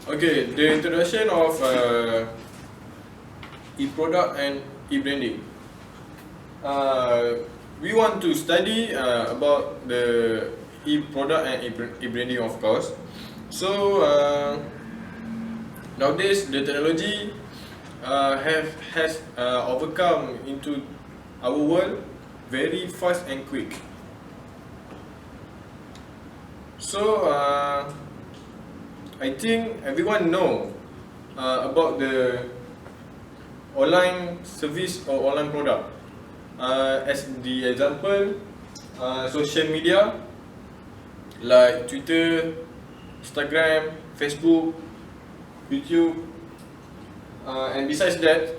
Okay, the introduction of e-product and e-branding. We want to study about the e-product and e-branding, of course. So nowadays the technology has overcome into our world very fast and quick. So I think everyone know about the online service or online product. As the example, social media like Twitter, Instagram, Facebook, YouTube, and besides that,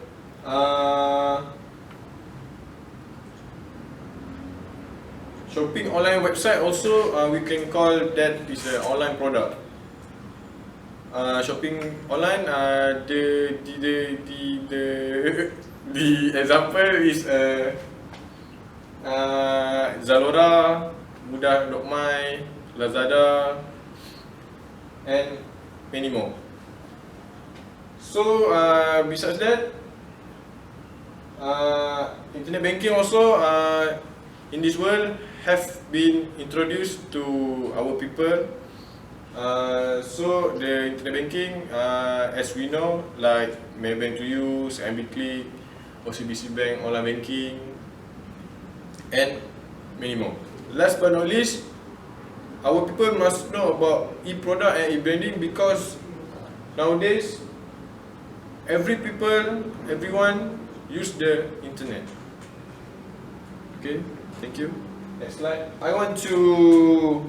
shopping online website also we can call that is an online product. Shopping online, the example is Zalora, Mudah.my, Lazada, and many more. So besides that, internet banking also in this world have been introduced to our people. So the internet banking, as we know, like Maybank to use, MBClick, OCBC Bank online banking, and many more. Last but not least, our people must know about e-product and e-branding because nowadays everyone use the internet. Okay, thank you. Next slide. I want to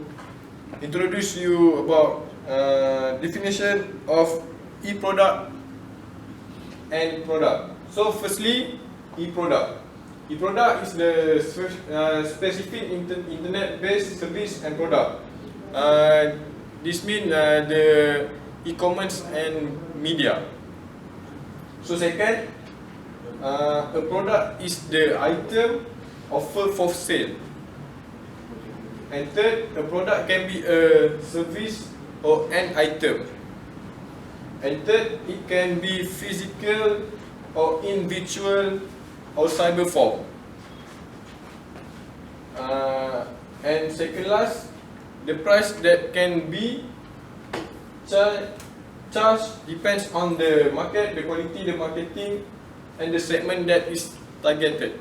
introduce you about definition of e-product and product. So firstly, e-product. E-product is the specific internet-based service and product. This means the e-commerce and media. So second, a product is the item offered for sale. And third, a product can be a service or an item. And third, it can be physical or in virtual or cyber form. And second last, the price that can be charged depends on the market, the quality, the marketing, and the segment that is targeted.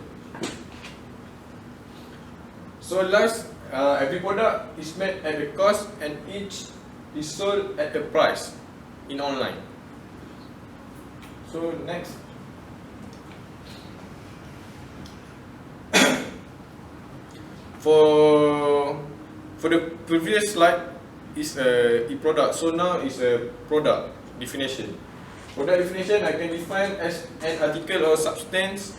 So last, every product is made at a cost and each is sold at a price in online. So next. For the previous slide is a e-product. So now is a product definition. Product definition I can define as an article or substance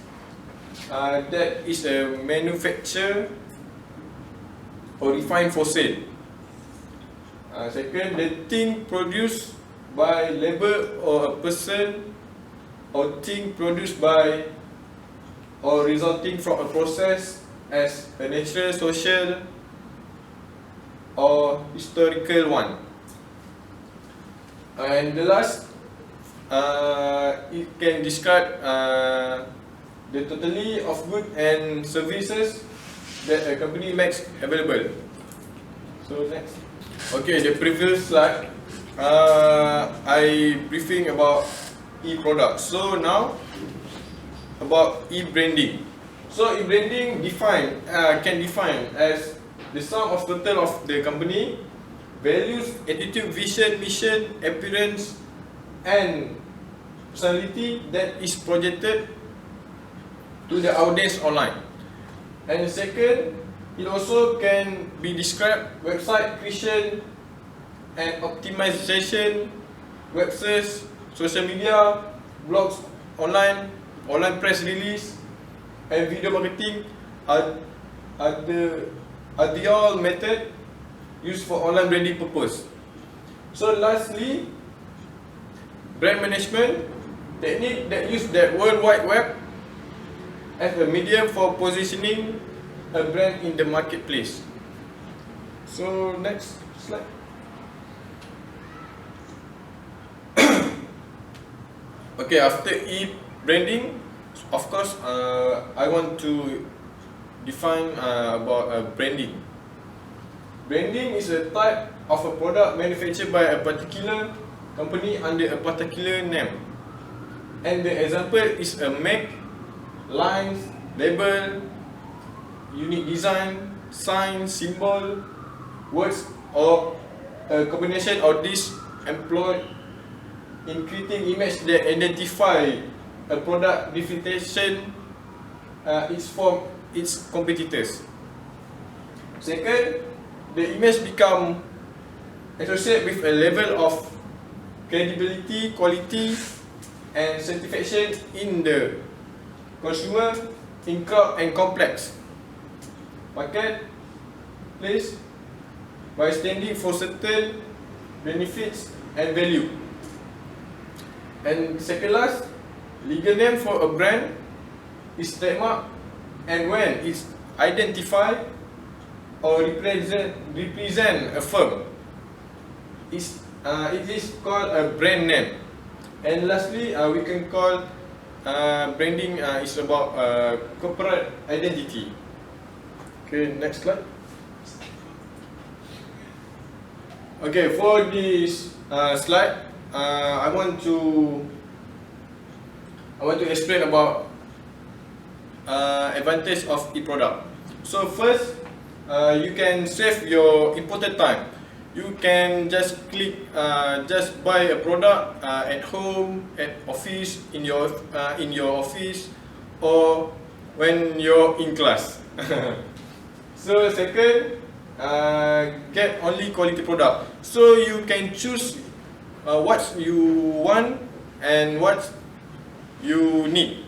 that is a manufacture or refined for sale. Second, the thing produced by labor or a person or thing produced by or resulting from a process as a natural, social or historical one. And the last, it can describe the totality of goods and services that a company makes available. So next. Okay, the previous slide, I briefing about e-products. So now about e-branding. So e-branding can define as the sum of total of the company values, attitude, vision, mission, appearance, and personality that is projected to the audience online. And the second, it also can be described website creation and optimization, websites, social media, blogs, online press release, and video marketing are the all method used for online branding purpose. So lastly, brand management technique that use the World Wide Web as a medium for positioning a brand in the marketplace. So next slide. Okay, after e-branding, of course, I want to define about branding. Branding is a type of a product manufactured by a particular company under a particular name. And the example is a make, lines, label, unique design, sign, symbol, words, or a combination of these employed in creating image that identify a product differentiation from its competitors. Second, the image become associated with a level of credibility, quality, and satisfaction in the consumer in crowd and complex marketplace by standing for certain benefits and value. And second last, legal name for a brand is trademark, and when it's identified or represent a firm, it is called a brand name. And lastly, we can call branding is about corporate identity. Okay, next slide. Okay, for this slide, I want to explain about advantage of e-product. So first, you can save your important time. You can just just buy a product at home, at office, in your office, or when you're in class. So second, get only quality product. So you can choose what you want and what you need.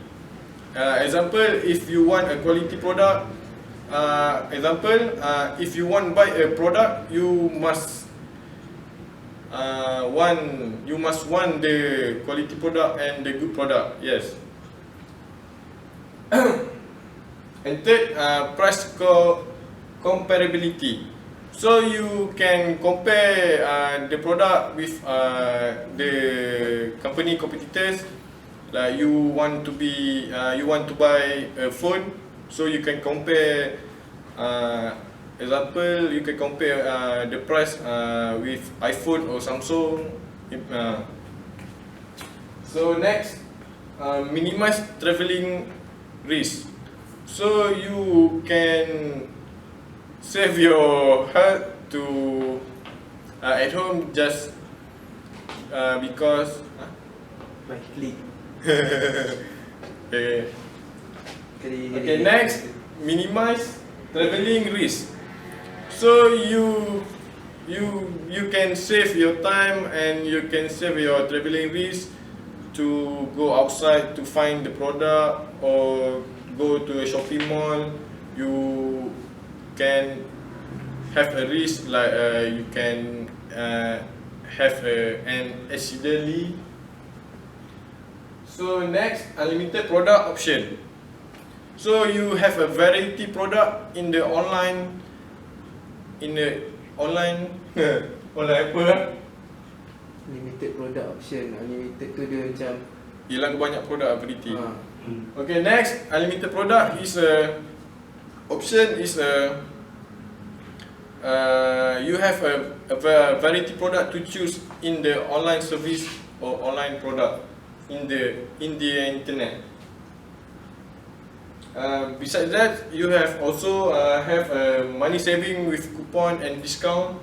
Example, if you want a quality product, if you want to buy a product, you must want the quality product and the good product. Yes. And third, price comparability. So you can compare the product with the company competitors. Like you want to buy a phone, so you can compare. Example, you can compare the price with iPhone or Samsung. So next, minimize traveling risk. So you can save your health to at home just because. By click. Okay. Okay. Next, minimize traveling risk. So you can save your time and you can save your traveling risk to go outside to find the product or go to a shopping mall. You can have a risk like you can have an accidentally. So next, unlimited product option. So you have a variety product in the online online apa? Limited product option. Unlimited tu dia macam hilang banyak produk variety. Okay, next, unlimited product is a option is a you have a variety product to choose in the online service or online product in the internet. Besides that, you have also have money saving with coupon and discount.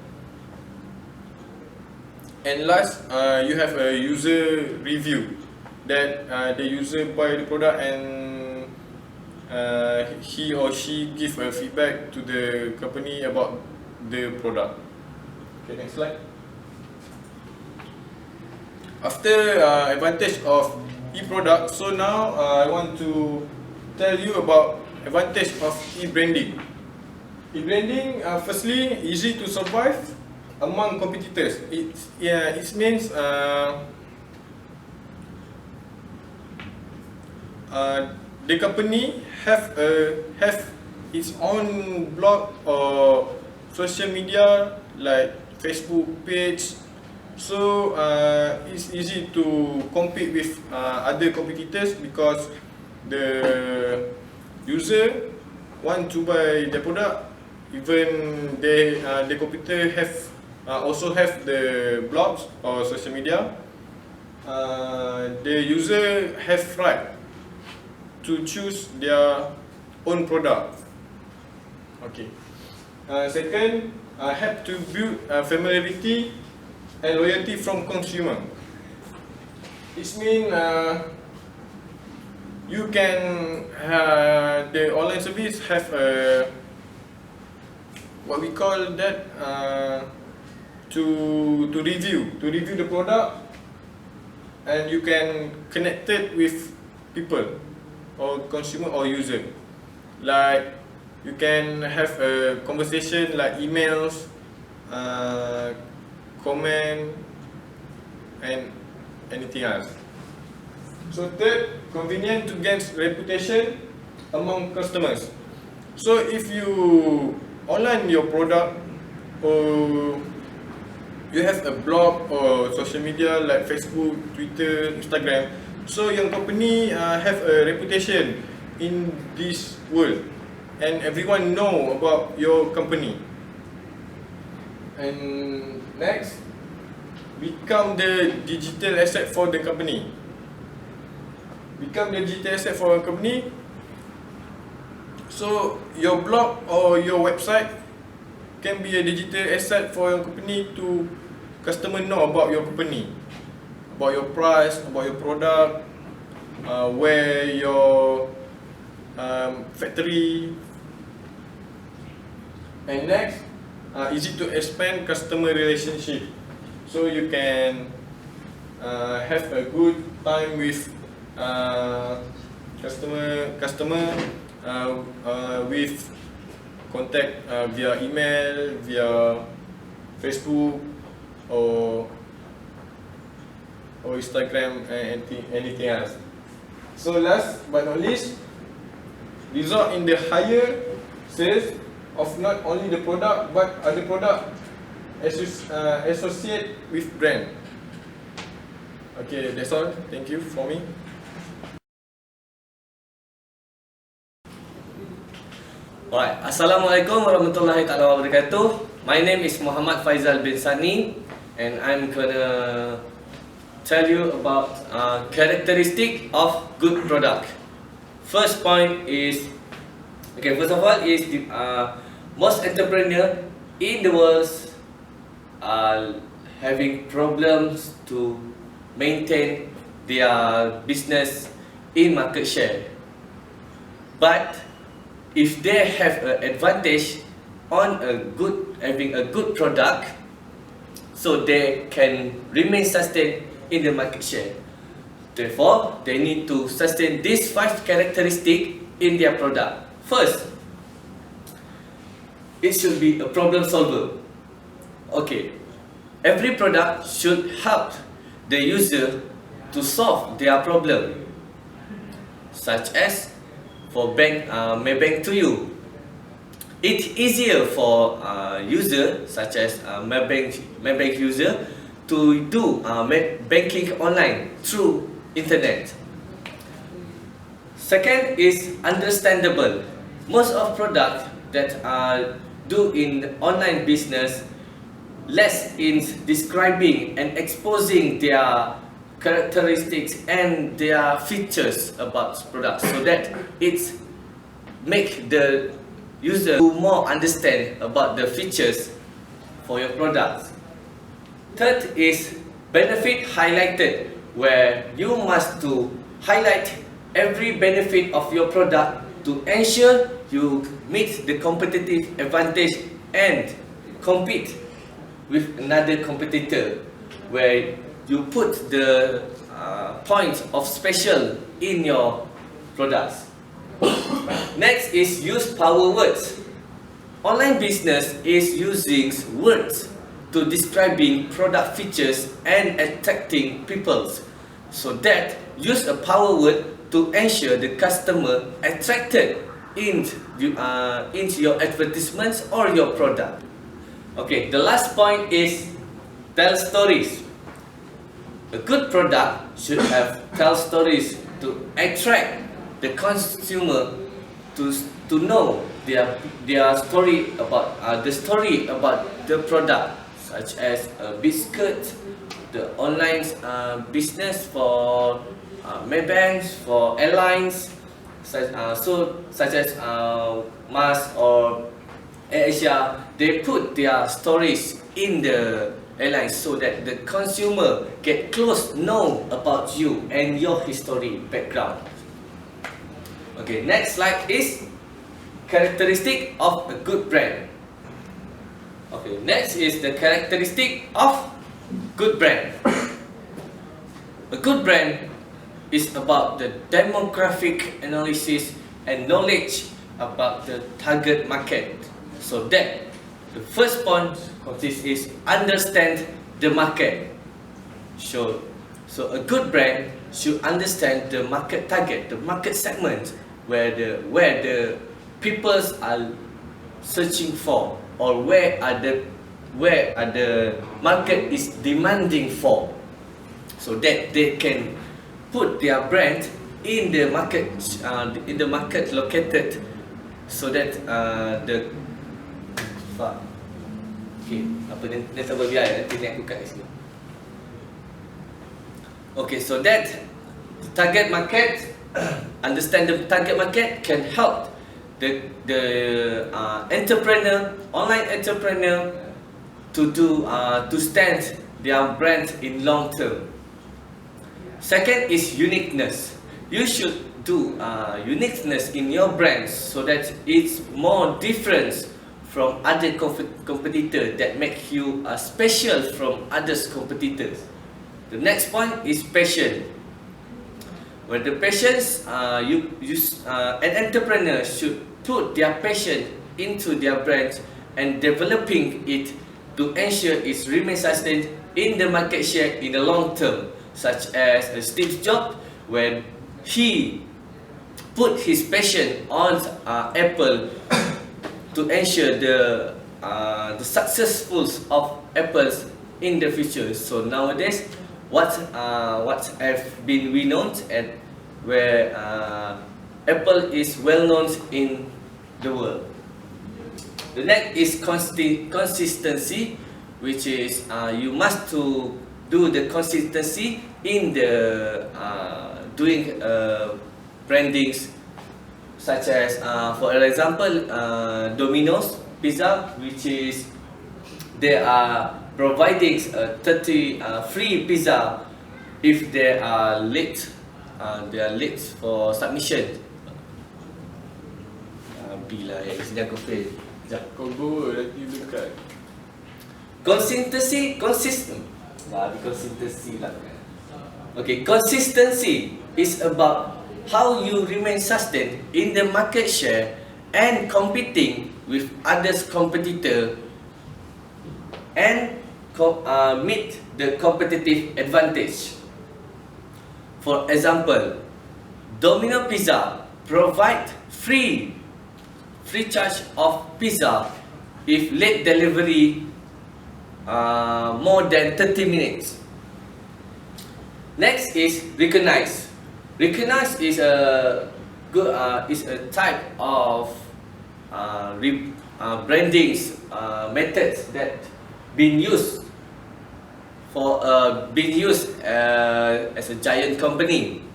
And last, you have a user review that the user buy the product and he or she give a feedback to the company about the product. Okay, next slide. After advantage of e-product, so now I want to tell you about advantage of e-branding. E-branding, firstly, easy to survive among competitors. It means the company have its own blog or social media like Facebook page, So it's easy to compete with other competitors because the user want to buy the product. Even the competitor have also have the blogs or social media. The user have right to choose their own product. Okay. Second, help to build familiarity and loyalty from consumer. It means you can the online service have what we call that to review the product, and you can connect it with people or consumer or user. Like you can have a conversation like emails, comment, and anything else. So third, convenient to gain reputation among customers. So if you online your product or you have a blog or social media like Facebook, Twitter, Instagram, so your company have a reputation in this world and everyone know about your company. And next, become the digital asset for the company. Become the digital asset for a company. So your blog or your website can be a digital asset for your company to customer know about your company, about your price, about your product, where your factory. And next, easy to expand customer relationship. So you can have a good time with customer with contact via email, via Facebook or Instagram and anything else. So last but not least, result in the higher sales of not only the product but other product associate with brand. Okay, that's all. Thank you for me. Alright, Assalamualaikum warahmatullahi wabarakatuh. My name is Muhammad Faizal bin Sani, and I'm gonna tell you about characteristic of good product. First point is, first of all is the most entrepreneur in the world are having problems to maintain their business in market share. But if they have an advantage on having a good product, so they can remain sustained in the market share. Therefore, they need to sustain these 5 characteristics in their product. First, it should be a problem solver. Okay, every product should help the user to solve their problem, such as for Maybank to you. It's easier for user such as Maybank user to do banking online through internet. Second is understandable. Most of products that do in online business less in describing and exposing their characteristics and their features about products, so that it make the user more understand about the features for your products. Third is benefit highlighted, where you must to highlight every benefit of your product to ensure you meet the competitive advantage and compete with another competitor, where you put the point of special in your products. Next is use power words. Online business is using words to describing product features and attracting people, so that use a power word to ensure the customer attracted into your advertisements or your product. Okay, the last point is tell stories. A good product should have tell stories to attract the consumer to know their story about the product, such as a biscuit, the online business for Maybanks, for airlines, such as Mars or AirAsia. They put their stories in the airlines so that the consumer get close know about you and your history background. Okay, next slide is characteristic of a good brand. Okay, next is the characteristic of good brand. A good brand is about the demographic analysis and knowledge about the target market. So that the first point consists is understand the market. So a good brand should understand the market target, the market segment where the peoples are searching for, or where are the market is demanding for, so that they can put their brand in the market located, so that okay, apa dia tak berbiaya, nanti ni aku kat sini. Okay, so that the target market, understand the target market can help the entrepreneur, online entrepreneur to stand their brand in long term. Second is uniqueness. You should do uniqueness in your brand so that it's more different from other competitors, that make you special from others competitors. The next point is passion. Where the passions, an entrepreneur should put their passion into their brand and developing it to ensure it remains sustained in the market share in the long term, such as Steve Jobs, when he put his passion on Apple to ensure the successful of Apples in the future. So nowadays, what have been renowned and where Apple is well known in the world. The next is consistency, which is you must to do the consistency in the doing brandings, such as for example Domino's Pizza, which is they are providing 30 free pizza if they are late for submission. Bila yang sini aku fail. Sekejap. Kau go nanti dekat. Consistency lah. Okay, consistency is about how you remain sustained in the market share and competing with others competitor and meet the competitive advantage. For example, Domino Pizza provide free charge of pizza if late delivery more than 30 minutes. Next is recognize. Recognize is a type of branding methods that been used as a giant company,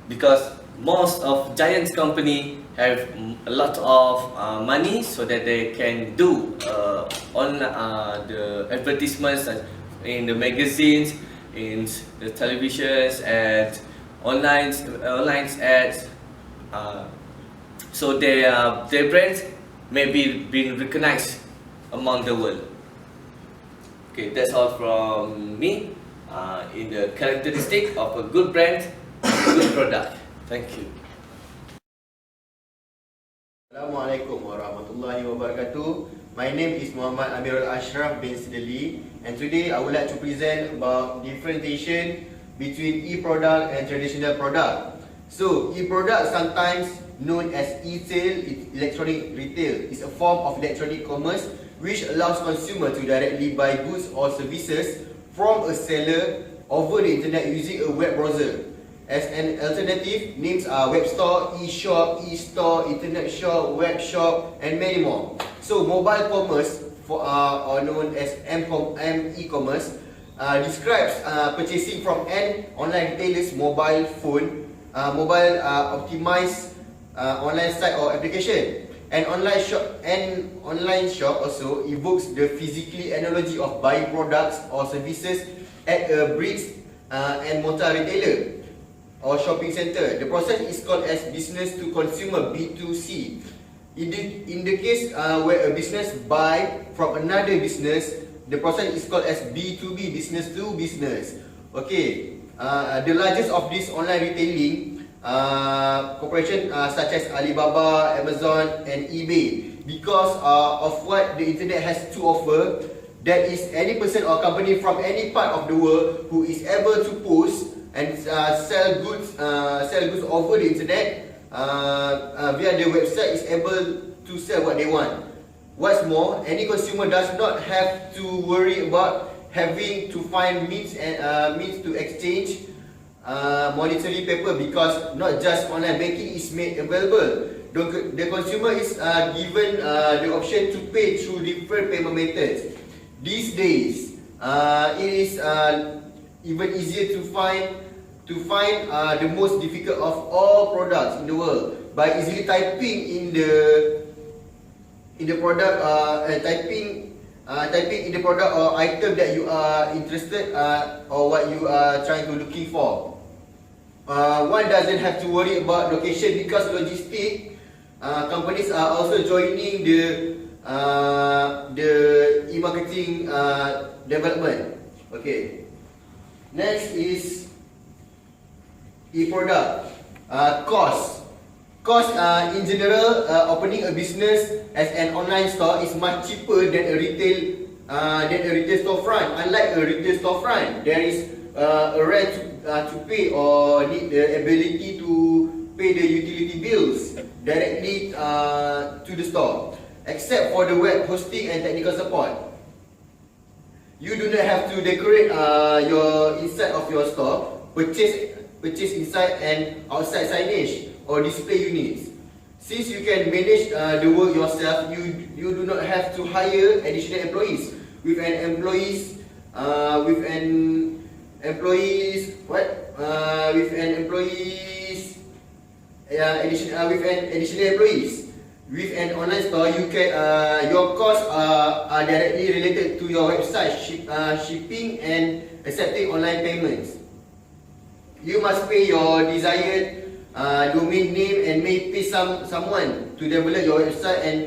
because most of giant company have a lot of money, so that they can do on the advertisements in the magazines, in the televisions, and online ads. So their brands may be being recognized among the world. Okay, that's all from me in the characteristic of a good brand, good product. Thank you. Assalamualaikum warahmatullahi wabarakatuh. My name is Muhammad Amirul Ashraf bin Sidali, and today I would like to present about differentiation between e-product and traditional product. So, e-product, sometimes known as e-tail, electronic retail, is a form of electronic commerce which allows consumers to directly buy goods or services from a seller over the internet using a web browser. As an alternative, names are web store, e-shop, e-store, internet shop, web shop, and many more. So mobile commerce, or known as e-commerce, describes purchasing from an online retailer's mobile phone, optimized online site or application. An online shop also evokes the physical analogy of buying products or services at a bricks and mortar retailer or shopping center. The process is called as business to consumer, B2C. In the case where a business buy from another business, the process is called as B2B, business to business. Okay, the largest of these online retailing corporation such as Alibaba, Amazon, and eBay, because of what the internet has to offer, that is any person or company from any part of the world who is able to post and sell goods over the internet via their website is able to sell what they want. What's more, any consumer does not have to worry about having to find means to exchange monetary paper, because not just online banking is made available. The consumer is given the option to pay through different payment methods. These days, it is even easier to find the most difficult of all products in the world by easily typing in the product typing in the product or item that you are interested or what you are trying to looking for. One doesn't have to worry about location, because logistic companies are also joining the e-marketing development. Okay. Next is e-product. Cost in general, opening a business as an online store is much cheaper than a retail storefront. Unlike a retail storefront, there is a rent to pay or need the ability to pay the utility bills directly to the store, except for the web hosting and technical support. You do not have to decorate your inside of your store, purchase inside and outside signage or display units. Since you can manage the work yourself, you do not have to hire additional employees. With an additional employees. With an online store, you can your costs are directly related to your website, shipping and accepting online payments. You must pay your desired domain name and may pay someone to develop your website and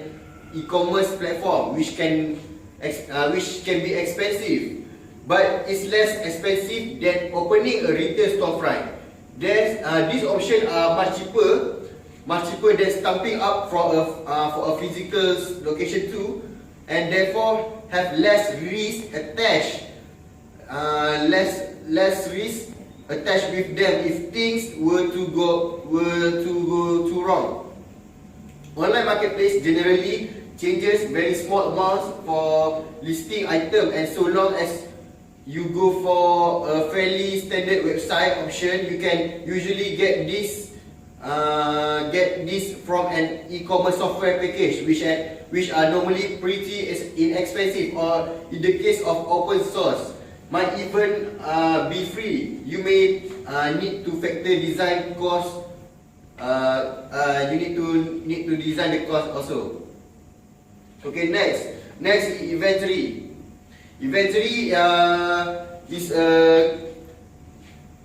e-commerce platform, which can be expensive, but it's less expensive than opening a retail storefront. These options are much cheaper than stamping up for a physical location too, and therefore have less risk attached. Less risk attached with them if things were to go too wrong. Online marketplace generally changes very small amounts for listing item, and so long as you go for a fairly standard website option, you can usually get this from an e-commerce software package, which are normally pretty inexpensive, or in the case of open source, might even be free. You may need to factor design cost. You need to design the cost also. Okay, next is inventory. Inventory is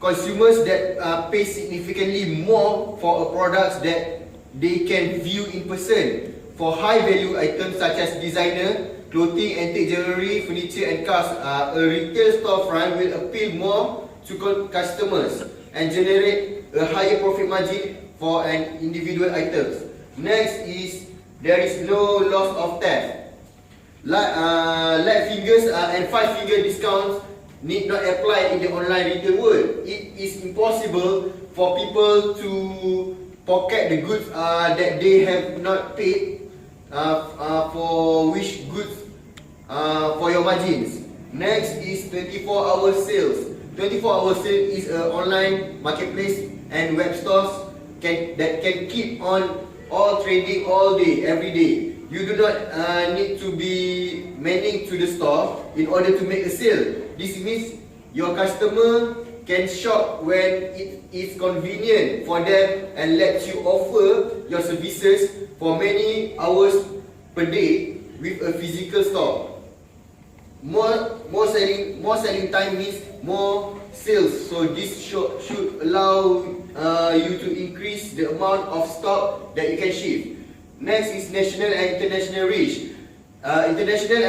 consumers that pay significantly more for a products that they can view in person. For high value items such as designer, clothing, antique jewelry, furniture and cars, a retail storefront will appeal more to customers and generate a higher profit margin for an individual items. Next is there is no loss of theft. Light fingers and 5-finger discounts need not apply in the online retail world. It is impossible for people to pocket the goods that they have not paid for which goods for your margins. Next is 24-hour sales. 24-hour sale is an online marketplace and web stores that can keep on all trading all day, every day. You do not need to be manning to the store in order to make a sale. This means your customer can shop when it is convenient for them and let you offer your services for many hours per day with a physical store. More selling time means more sales. So this should allow you to increase the amount of stock that you can ship. Next is national and international reach. National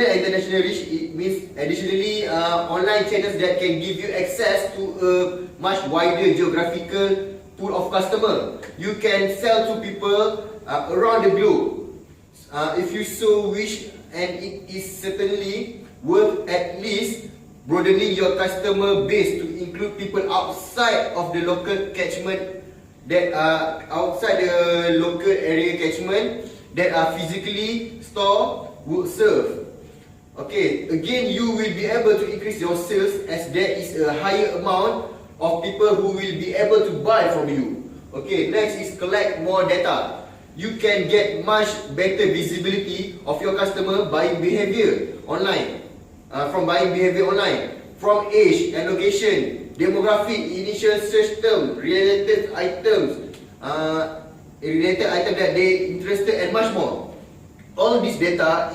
and international reach, it means additionally online channels that can give you access to a much wider geographical pool of customer. You can sell to people around the globe if you so wish, and it is certainly worth at least broadening your customer base to include people outside of the local catchment, that are outside the local area catchment that are physically store would serve. Okay, again, you will be able to increase your sales as there is a higher amount of people who will be able to buy from you. Okay, next is collect more data. You can get much better visibility of your customer buying behavior online. From age and location, demographic, initial search term, related items that they interested, and much more. All this data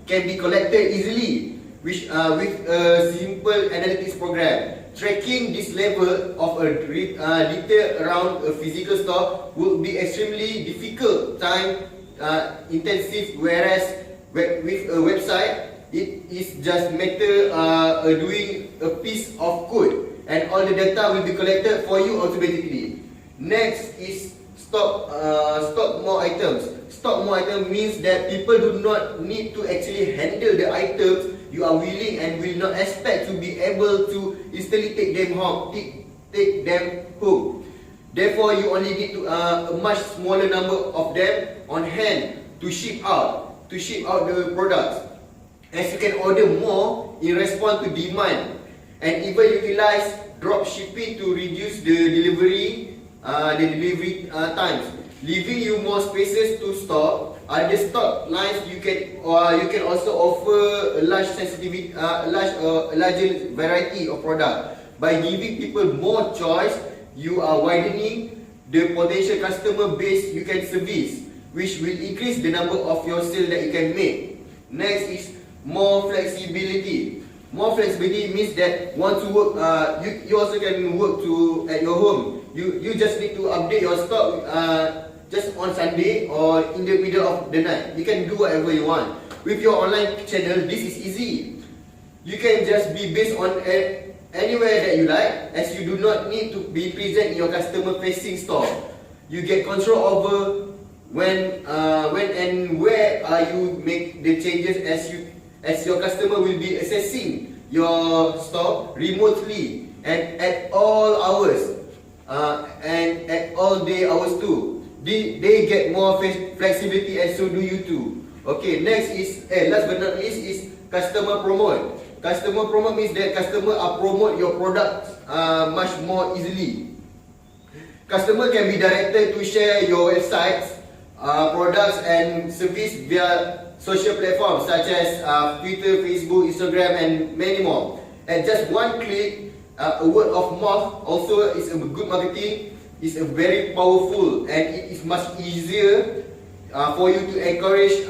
can be collected easily with a simple analytics program. Tracking this level of a detail around a physical store would be extremely difficult, time intensive, whereas with a website, it is just matter doing a piece of code and all the data will be collected for you automatically. Next is stock more items. Stock more items means that people do not need to actually handle the items. You are willing and will not expect to be able to instantly take them home. Therefore, you only need a much smaller number of them on hand to ship out the products. As you can order more in response to demand, and even utilize drop shipping to reduce the delivery times, leaving you more spaces to store other stock lines. You can also offer a larger variety of product. By giving people more choice, you are widening the potential customer base you can service, which will increase the number of your sales that you can make. Next is more flexibility. More flexibility means that once you work, you also can work at your home. You just need to update your stock just on Sunday or in the middle of the night. You can do whatever you want. With your online channel, this is easy. You can just be based on anywhere that you like, as you do not need to be present in your customer facing store. You get control over when and where you make the changes, as your customer will be accessing your store remotely and at all hours and at all day hours too. They get more flexibility, and so do you too. Okay, next is last but not least is customer promote. Customer promote means that customer promote your products much more easily. Customer can be directed to share your websites, products and service via social platforms such as Twitter, Facebook, Instagram, and many more. At just one click, a word of mouth also is a good marketing. Is very powerful, and it is much easier for you to encourage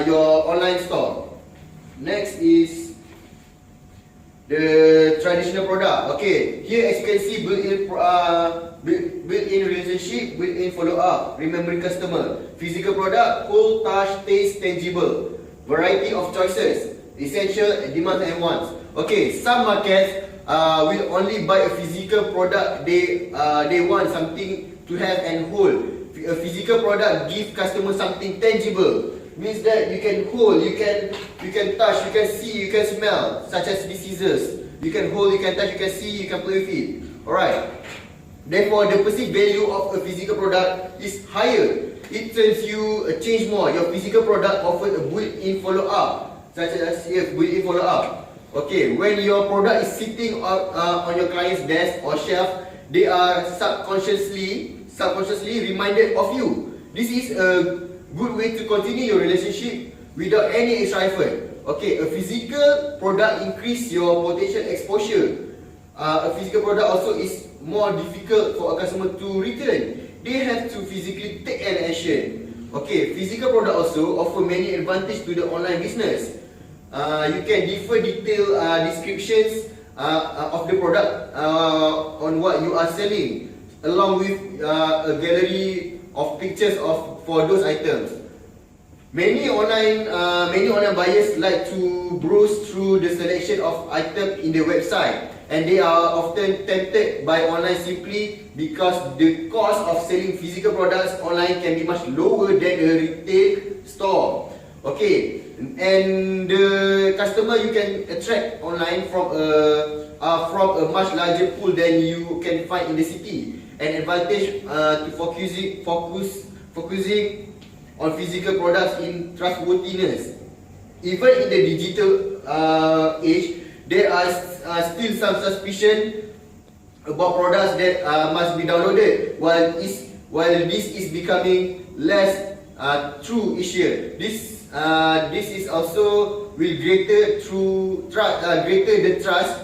your online store. Next is the traditional product. Okay, here as you can see, built-in relationship, built-in follow-up, remembering customer. Physical product, cool, touch, taste, tangible. Variety of choices, essential, demand and wants. Okay, some markets will only buy a physical product. They want something to have and hold. A physical product gives customers something tangible. Means that you can hold, you can touch, you can see, you can smell, such as these scissors. You can hold, you can touch, you can see, you can play with it. Alright. Therefore, the perceived value of a physical product is higher. It turns you change more. Your physical product offers a built-in follow-up. such as built-in follow-up. Okay, when your product is sitting on your client's desk or shelf, they are subconsciously reminded of you. This is a good way to continue your relationship without any extra effort. Okay, a physical product increase your potential exposure. A physical product also is more difficult for a customer to return. They have to physically take an action. Okay, physical product also offer many advantages to the online business. You can differ detailed descriptions of the product on what you are selling, along with a gallery of pictures for those items. Many online buyers like to browse through the selection of items in the website, and they are often tempted by online simply because the cost of selling physical products online can be much lower than a retail store. Okay, and the customer you can attract online from a much larger pool than you can find in the city. An advantage to focusing on physical products in trustworthiness. Even in the digital age, there are still some suspicion about products that must be downloaded, while this is becoming less true each year. This is also will greater the trust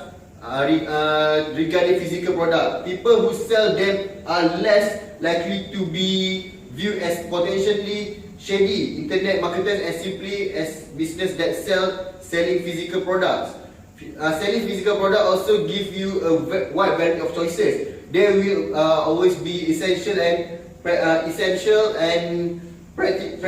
regarding physical product. People who sell them are less likely to be viewed as potentially shady internet marketers and simply as business that selling physical products. Selling physical products also give you a wide variety of choices. There will always be essential and practical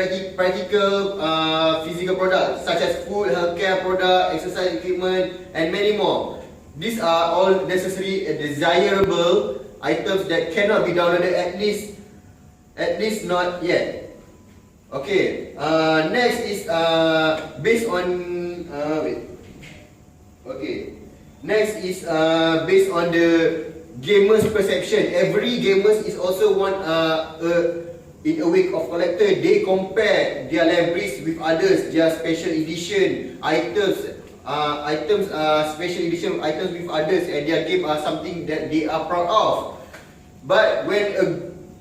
physical products such as food, healthcare product, exercise equipment, and many more. These are all necessary and desirable items that cannot be downloaded, at least not yet. Okay. Next is based on Okay. Next is based on the gamers' perception. Every gamers is also one in a week of collector. They compare their libraries with others, their special edition items, special edition items with others, and their game are something that they are proud of. But when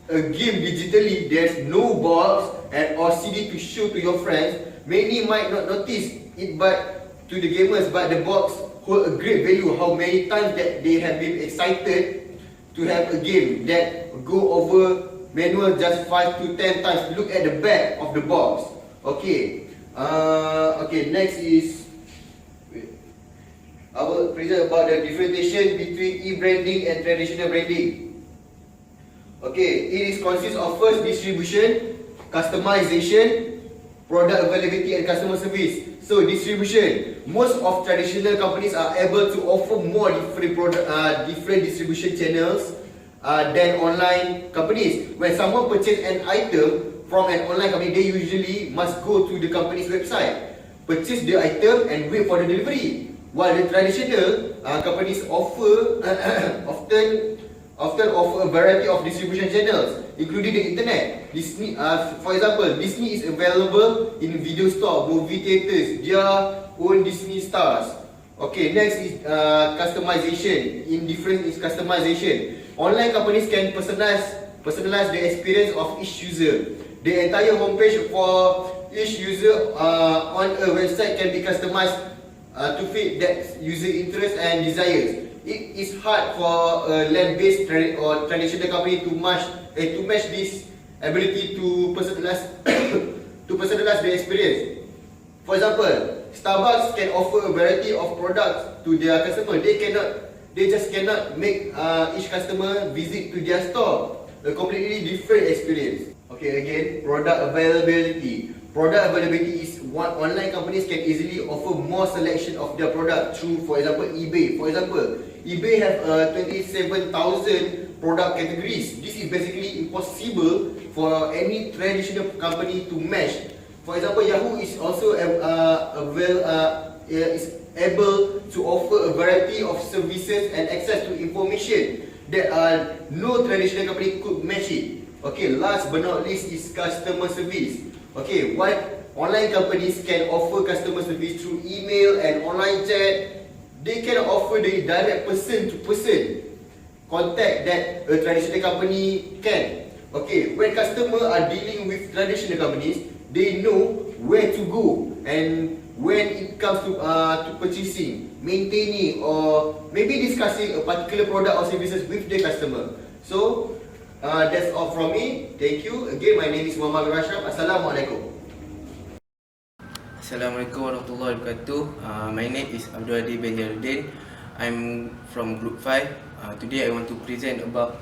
a game digitally, there's no box or CD to show to your friends, many might not notice it, but to the gamers, but the box hold a great value. How many times that they have been excited to have a game that go over manual just 5 to 10 times. Look at the back of the box. Okay. Okay. Next is I will present about the differentiation between e-branding and traditional branding. Okay, it consists of first distribution, customization, product availability, and customer service. So distribution, most of traditional companies are able to offer more different distribution channels than online companies. When someone purchases an item from an online company, they usually must go to the company's website, purchase the item, and wait for the delivery. While the traditional companies often offer a variety of distribution channels, including the internet. Disney, for example, Disney is available in video store, movie theaters, their own Disney stars. Okay, next is customization. Indifference is customization. Online companies can personalize the experience of each user. The entire homepage for each user on a website can be customized to fit that user interest and desires. It is hard for a land-based or traditional company to match this ability to personalize the experience. For example, Starbucks can offer a variety of products to their customer. They just cannot make each customer visit to their store. A completely different experience. Okay, again, product availability. Product availability is what online companies can easily offer more selection of their product through, for example, eBay. For example, eBay have 27,000 product categories. This is basically impossible for any traditional company to match. For example, Yahoo is also is able to offer a variety of services and access to information that no traditional company could match it. Okay, last but not least is customer service. Okay, what online companies can offer customers service through email and online chat, they can offer the direct person to person contact that a traditional company can. Okay, when customers are dealing with traditional companies, they know where to go, and when it comes to purchasing, maintaining, or maybe discussing a particular product or services with the customer. So that's all from me. Thank you. Again, my name is Muhammad Rashab. Assalamualaikum. Assalamualaikum warahmatullahi wabarakatuh. My name is Abdul Hadi bin Jaludin. I'm from Group 5. Today I want to present about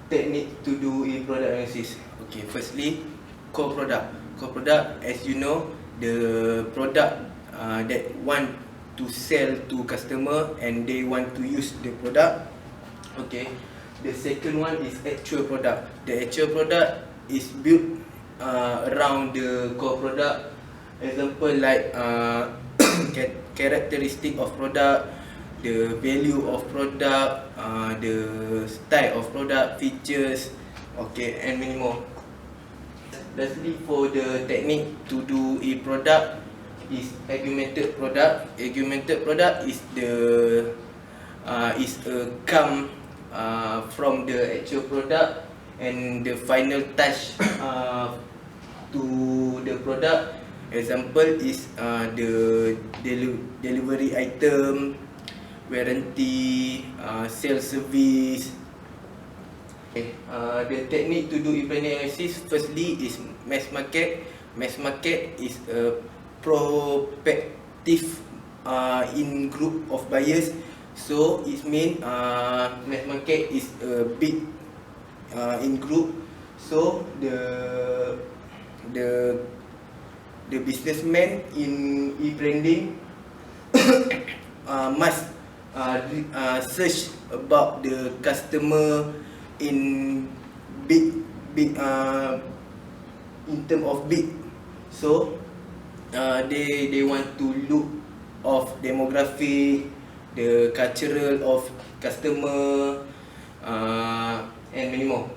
technique to do product analysis. Okay, firstly, core product. Core product, as you know, the product that want to sell to customer and they want to use the product. Okay, the second one is actual product. The actual product is built around the core product. Example like characteristic of product, the value of product, the style of product, features, okay, and many more. Lastly, for the technique to do a product is augmented product. Augmented product is a come from the actual product, and the final touch to the product. Example is the delivery item, warranty, sales service. Okay. The technique to do e-branding analysis, firstly is mass market. Mass market is a prospective in group of buyers. So it means mass market is a big in group. So the businessman in e-branding must search about the customer in big in term of big. So they want to look of demographic, the cultural of customer, and many more.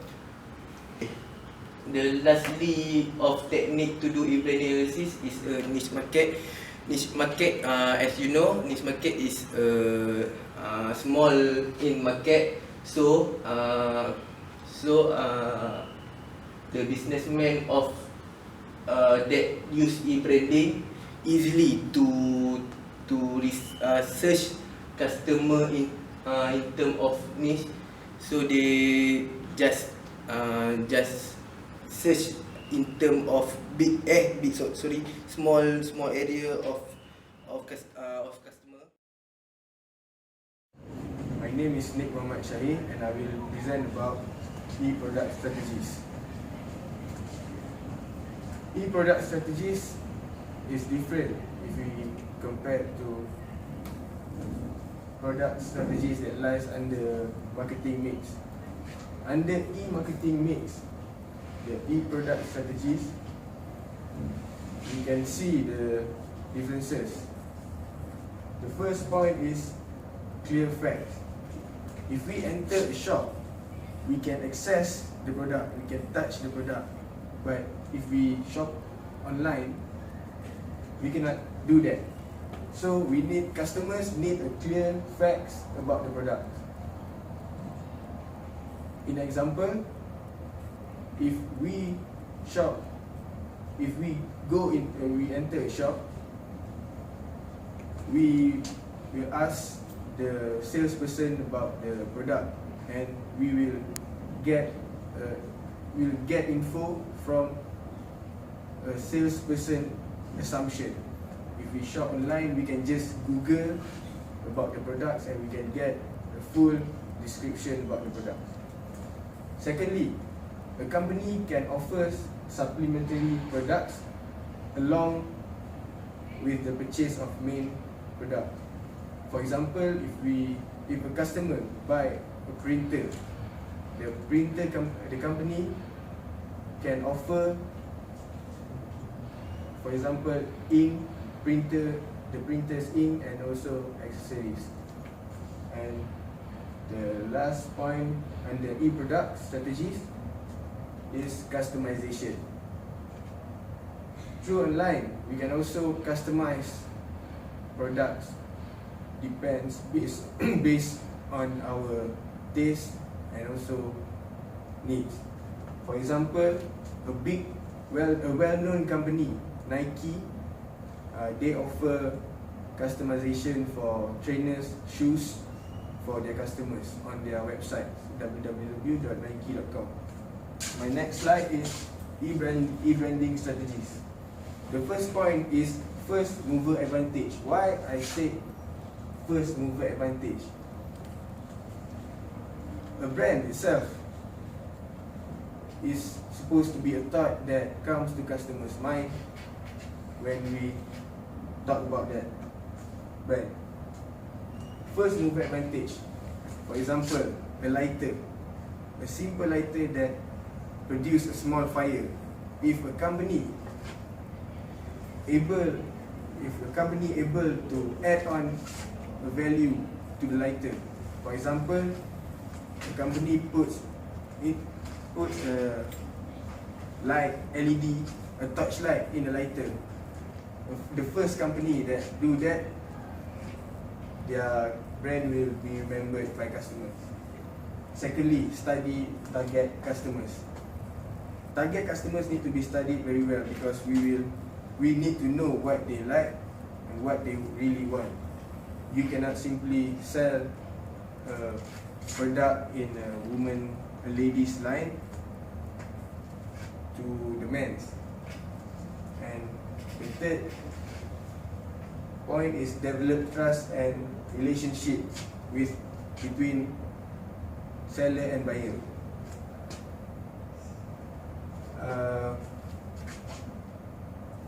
The lastly of technique to do e-branding analysis is a niche market. Niche market, as you know, niche market is small in market. So the businessman of that use e-branding easily to search customer in term of niche. So they just search in term of small area of customer. My name is Nick Muhammad Shahi and I will present about e-product strategies. E-product strategies is different if we compare to product strategies that lies under marketing mix. Under e-marketing mix, the e-product strategies, you can see the differences. The first point is clear facts. If we enter a shop, we can access the product, we can touch the product. But if we shop online, we cannot do that. So customers need a clear facts about the product. In example, if we enter a shop, we will ask the salesperson about the product, and we will get info from a salesperson assumption. If we shop online, we can just Google about the products and we can get a full description about the products. Secondly, a company can offer supplementary products along with the purchase of main product. For example, if a customer buy a printer, the company can offer, for example, ink, the printer's ink, and also accessories. And the last point under e-product strategies is customization. through online, we can also customize products. Depends based on our taste and also needs. For example, a well-known company, Nike, they offer customization for trainers, shoes for their customers on their website www.nike.com. My next slide is e-branding strategies. The first point is first mover advantage. Why I say first mover advantage? A brand itself is supposed to be a thought that comes to customers' mind when we talk about that brand. First mover advantage. For example, a lighter, a simple lighter that produce a small fire. If a company able to add on a value to the lighter, for example, the company puts a light LED, a torchlight in the lighter. The first company that do that, their brand will be remembered by customers. Secondly, study target customers. Target customers need to be studied very well because we need to know what they like and what they really want. You cannot simply sell a product in a ladies line to the men's. And the third point is develop trust and relationship between seller and buyer.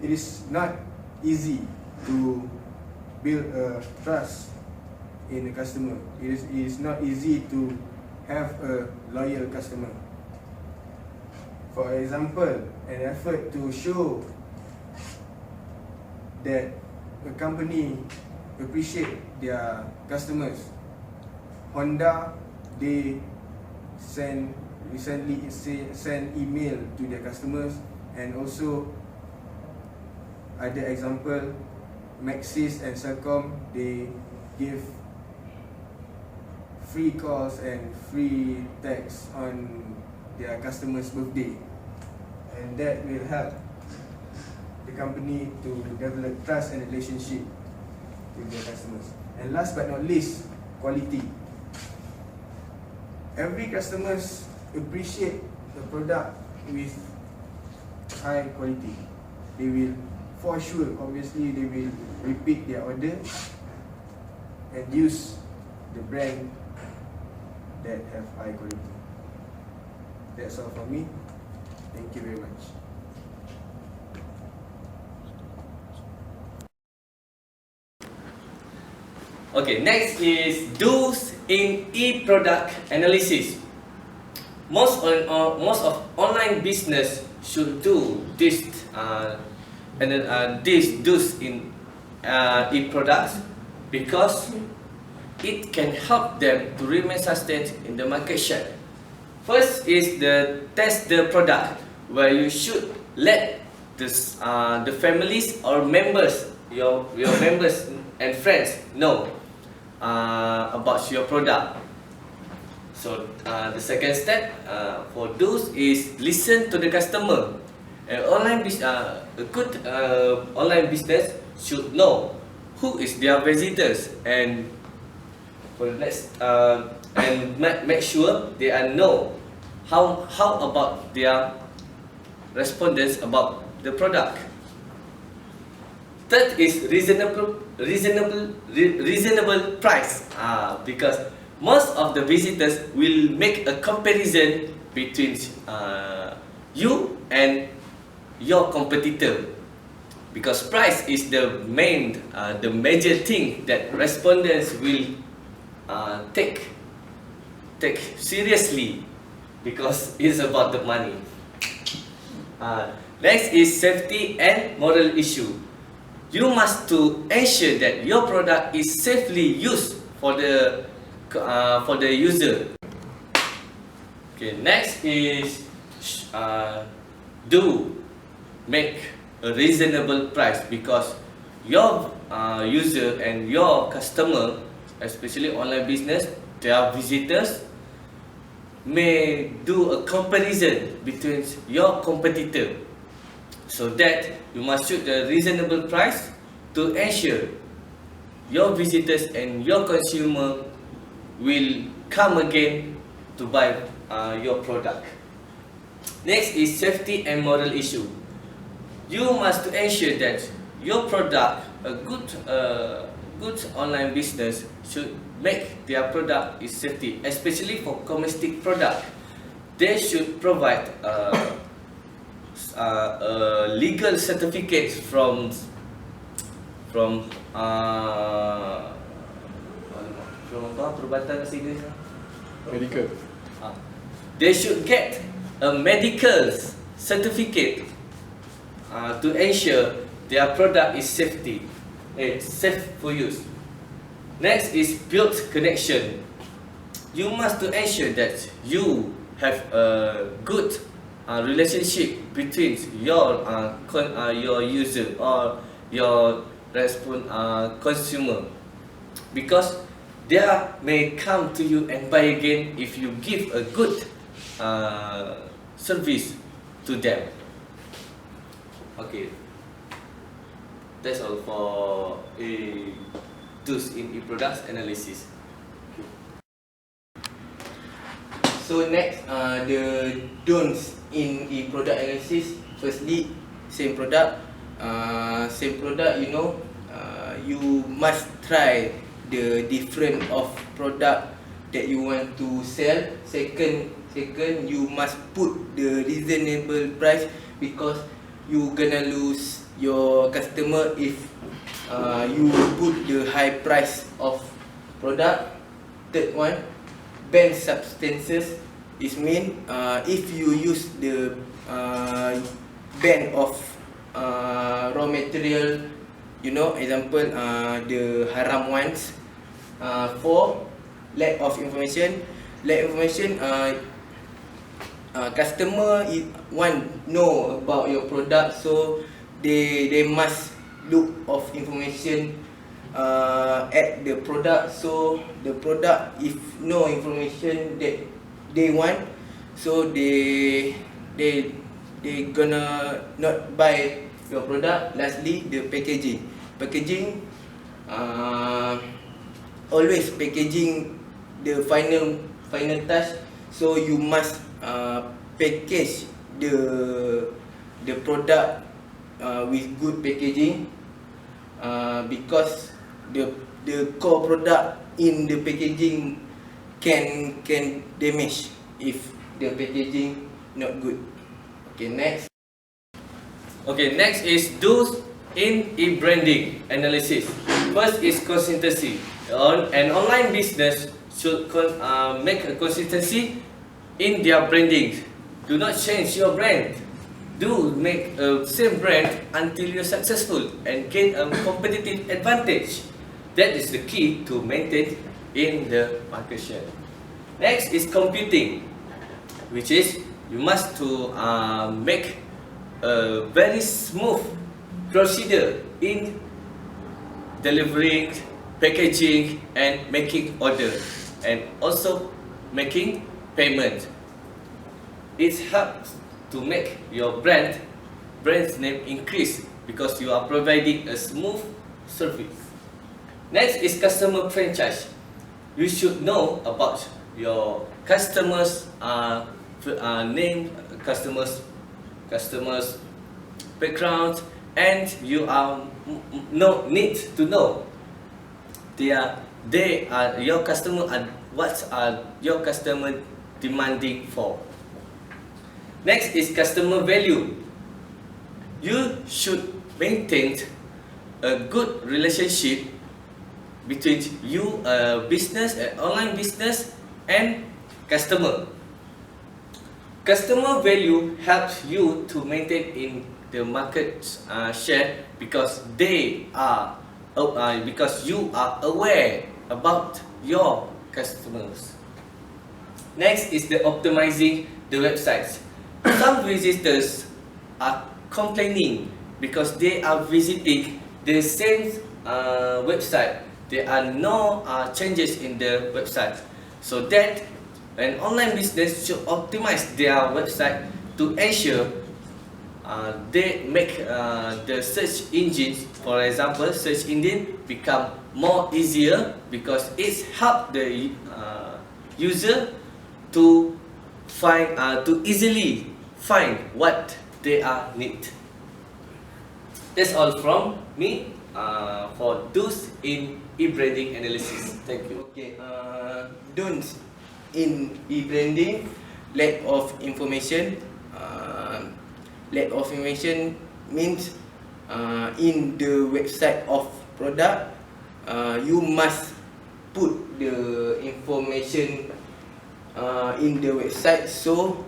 It is not easy to build a trust in a customer. It is not easy to have a loyal customer. For example, an effort to show that a company appreciate their customers. Honda, they recently send email to their customers, and also other example, Maxis and Celcom, they give free calls and free texts on their customers' birthday, and that will help the company to develop trust and relationship with their customers. And last but not least, quality. Every customers appreciate the product with high quality. They will, for sure, obviously they will repeat their order and use the brand that have high quality. That's all from me. Thank you very much. Okay, next is do's in e-product analysis. Most of online business should do this these do's in e-products because it can help them to remain sustained in the market share. First is the test the product, where you should let the families or members, your members and friends know about your product. So the second step for those is listen to the customer. A good online business should know who is their visitors, and for the next and make sure they know how about their respondents about the product. Third is reasonable price, because most of the visitors will make a comparison between you and your competitor, because price is the major thing that respondents will take seriously, because it's about the money. Next is safety and moral issue. You must to ensure that your product is safely used for the user. Okay, next is make a reasonable price, because your user and your customer, especially online business, their visitors may do a comparison between your competitor. So that you must shoot a reasonable price to ensure your visitors and your consumer will come again to buy your product. Next is safety and moral issue. You must ensure that your product, a good online business should make their product is safety, especially for domestic product. They should provide legal certificates from apa perubatan bahasa Inggeris? Medical. They should get a medical certificate to ensure their product is safe for use. Next is build connection. You must to ensure that you have a good relationship between your user or your consumer, because they may come to you and buy again if you give a good service to them. Okay, that's all for tools in e-products analysis. So next, the don'ts in e-product analysis. Firstly, same product, you must try the different of product that you want to sell. Second, you must put the reasonable price, because you gonna lose your customer if you put the high price of product. Third one, ban substances. It mean if you use the ban of raw material, example the haram ones. For lack of information, customer want know about your product, so they must look of information at the product. So the product, if no information that they want, so they gonna not buy your product. Lastly, the packaging. Always packaging the final touch, so you must package the product with good packaging, because the core product in the packaging can damage if the packaging not good. Okay, next. Okay, next is do's in e-branding analysis. First is consistency. An online business should make a consistency in their branding. Do not change your brand. Do make a same brand until you're successful and gain a competitive advantage. That is the key to maintain in the market share. Next is computing, which is you must to make a very smooth procedure in delivering, packaging, and making order, and also making payment. It helps to make your brand's name increase, because you are providing a smooth service. Next is customer franchise. You should know about your customers' name, customers' background, and you need to know your customer and what are your customer demanding for. Next is customer value. You should maintain a good relationship between you, business, online business, and customer. Customer value helps you to maintain in the market share, because because you are aware about your customers. Next is the optimizing the websites. Some visitors are complaining because they are visiting the same website. There are no changes in the website. So that an online business should optimize their website to ensure they make the search engines, for example, search engine become more easier because it's help the user to find to easily find what they are need. That's all from me for those in e-branding analysis. Thank you. Okay, don'ts in e-branding: lack of information. Lack of information means in the website of product, you must put the information in the website so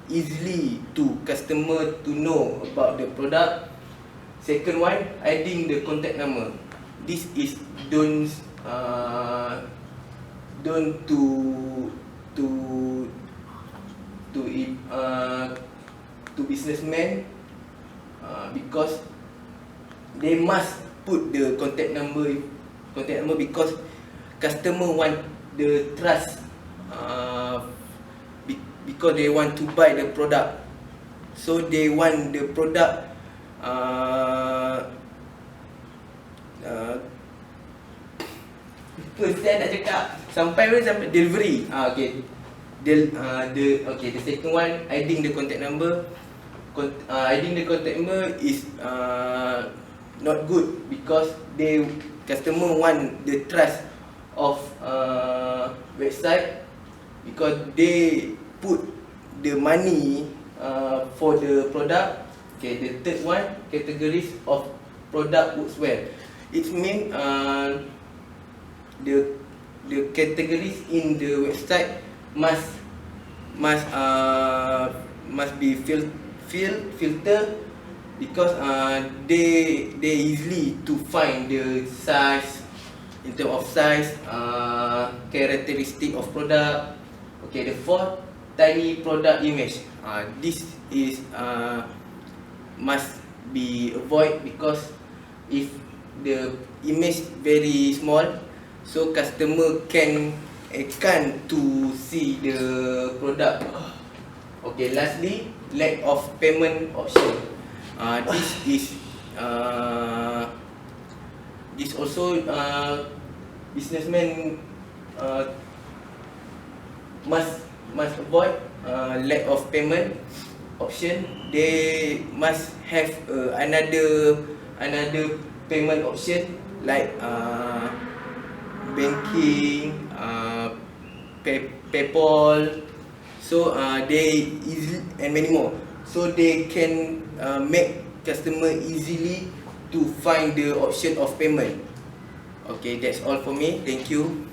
easily to customer to know about the product. Second one, adding the contact number. This is don't to businessmen because they must put the contact number because customer want the trust because they want to buy the product, so they want the product saya nak cakap sampai delivery. Okay. The second one, adding the contact number. Adding the contact number is not good because customer want the trust of website because they put the money for the product. Okay, the third one, categories of product workswear. It means the categories in the website must be filtered because they easily to find the size, in terms of size, characteristic of product. Okay, the fourth, tiny product image. This is must be avoid because if the image very small, so customer can't to see the product. Okay, lastly, lack of payment option. This also businessmen must avoid lack of payment option. They must have another payment option like banking, PayPal, so they easily and many more. So they can make customer easily to find the option of payment. Okay, that's all for me. Thank you.